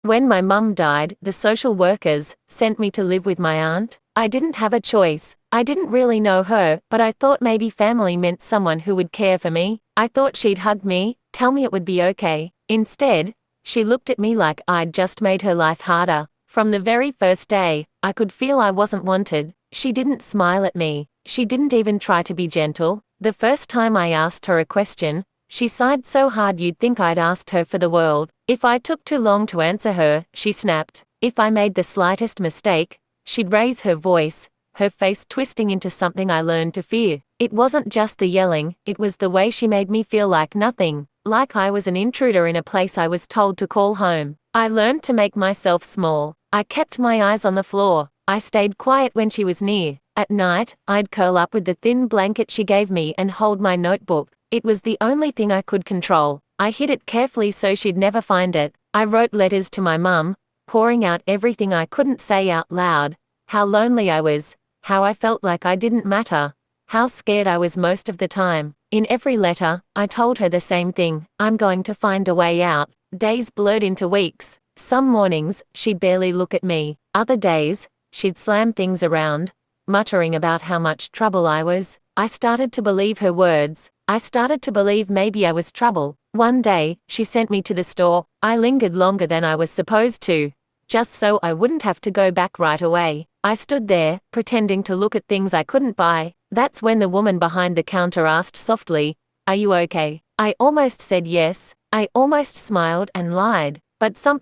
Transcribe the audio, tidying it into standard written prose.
When my mum died, the social workers sent me to live with my aunt. I didn't have a choice. I didn't really know her, but I thought maybe family meant someone who would care for me. I thought she'd hug me, tell me it would be okay. Instead, she looked at me like I'd just made her life harder. From the very first day, I could feel I wasn't wanted. She didn't smile at me. She didn't even try to be gentle. The first time I asked her a question, she sighed so hard you'd think I'd asked her for the world. If I took too long to answer her, she snapped. If I made the slightest mistake, she'd raise her voice, her face twisting into something I learned to fear. It wasn't just the yelling, it was the way she made me feel like nothing, like I was an intruder in a place I was told to call home. I learned to make myself small. I kept my eyes on the floor. I stayed quiet when she was near. At night, I'd curl up with the thin blanket she gave me and hold my notebook. It was the only thing I could control. I hid it carefully so she'd never find it. I wrote letters to my mum, pouring out everything I couldn't say out loud. How lonely I was, how I felt like I didn't matter, how scared I was most of the time. In every letter, I told her the same thing: I'm going to find a way out. Days blurred into weeks. Some mornings, she'd barely look at me. Other days, she'd slam things around, muttering about how much trouble I was. I started to believe her words. I started to believe maybe I was trouble. One day, she sent me to the store. I lingered longer than I was supposed to, just so I wouldn't have to go back right away. I stood there, pretending to look at things I couldn't buy. That's when the woman behind the counter asked softly, "Are you okay?" I almost said yes. I almost smiled and lied, but something